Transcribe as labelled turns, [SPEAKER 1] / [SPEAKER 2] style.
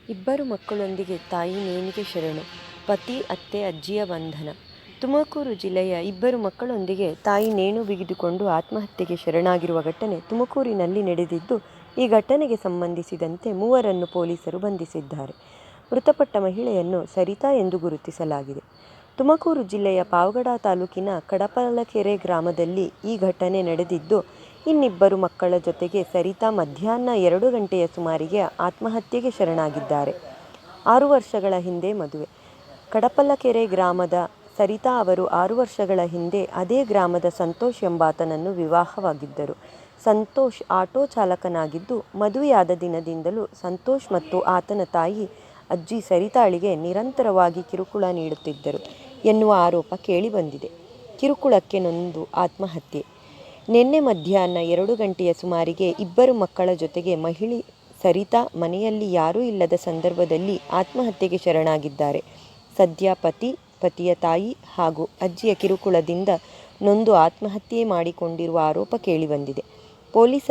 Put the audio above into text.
[SPEAKER 1] ಇಬ್ಬರು ಮಕ್ಕಳೊಂದಿಗೆ ತಾಯಿ ನೇಣಿಗೆ ಶರಣು. ಪತಿ, ಅತ್ತೆ, ಅಜ್ಜಿಯ ಬಂಧನ. ತುಮಕೂರು ಜಿಲ್ಲೆಯ ಇಬ್ಬರು ಮಕ್ಕಳೊಂದಿಗೆ ತಾಯಿ ನೇಣು ಬಿಗಿದುಕೊಂಡು ಆತ್ಮಹತ್ಯೆಗೆ ಶರಣಾಗಿರುವ ಘಟನೆ ತುಮಕೂರಿನಲ್ಲಿ ನಡೆದಿದ್ದು, ಈ ಘಟನೆಗೆ ಸಂಬಂಧಿಸಿದಂತೆ ಮೂವರನ್ನು ಪೊಲೀಸರು ಬಂಧಿಸಿದ್ದಾರೆ. ಮೃತಪಟ್ಟ ಮಹಿಳೆಯನ್ನು ಸರಿತಾ ಎಂದು ಗುರುತಿಸಲಾಗಿದೆ. ತುಮಕೂರು ಜಿಲ್ಲೆಯ ಪಾವಗಡ ತಾಲೂಕಿನ ಕಡಪಲಕೆರೆ ಗ್ರಾಮದಲ್ಲಿ ಈ ಘಟನೆ ನಡೆದಿದ್ದು, ಇನ್ನಿಬ್ಬರು ಮಕ್ಕಳ ಜೊತೆಗೆ ಸರಿತಾ ಮಧ್ಯಾಹ್ನ 2 ಗಂಟೆಯ ಸುಮಾರಿಗೆ ಆತ್ಮಹತ್ಯೆಗೆ ಶರಣಾಗಿದ್ದಾರೆ. 6 ವರ್ಷಗಳ ಹಿಂದೆ ಮದುವೆ. ಕಡಪಲಕೆರೆ ಗ್ರಾಮದ ಸರಿತಾ ಅವರು 6 ವರ್ಷಗಳ ಹಿಂದೆ ಅದೇ ಗ್ರಾಮದ ಸಂತೋಷ್ ಎಂಬಾತನನ್ನು ವಿವಾಹವಾಗಿದ್ದರು. ಸಂತೋಷ್ ಆಟೋ ಚಾಲಕನಾಗಿದ್ದು, ಮದುವೆಯಾದ ದಿನದಿಂದಲೂ ಸಂತೋಷ್ ಮತ್ತು ಆತನ ತಾಯಿ, ಅಜ್ಜಿ ಸರಿತಾಳಿಗೆ ನಿರಂತರವಾಗಿ ಕಿರುಕುಳ ನೀಡುತ್ತಿದ್ದರು ಎನ್ನುವ ಆರೋಪ ಕೇಳಿಬಂದಿದೆ. ಕಿರುಕುಳಕ್ಕೆ ನೊಂದು ಆತ್ಮಹತ್ಯೆ. ನಿನ್ನೆ ಮಧ್ಯಾಹ್ನ 2 ಗಂಟೆಯ ಸುಮಾರಿಗೆ ಇಬ್ಬರು ಮಕ್ಕಳ ಜೊತೆಗೆ ಮಹಿಳೆ ಸರಿತಾ ಮನೆಯಲ್ಲಿ ಯಾರೂ ಇಲ್ಲದ ಸಂದರ್ಭದಲ್ಲಿ ಆತ್ಮಹತ್ಯೆಗೆ ಶರಣಾಗಿದ್ದಾರೆ. ಸದ್ಯ ಪತಿ, ಪತಿಯ ತಾಯಿ ಹಾಗೂ ಅಜ್ಜಿಯ ಕಿರುಕುಳದಿಂದ ನೊಂದು ಆತ್ಮಹತ್ಯೆ ಮಾಡಿಕೊಂಡಿರುವ ಆರೋಪ ಕೇಳಿಬಂದಿದೆ. ಪೊಲೀಸರ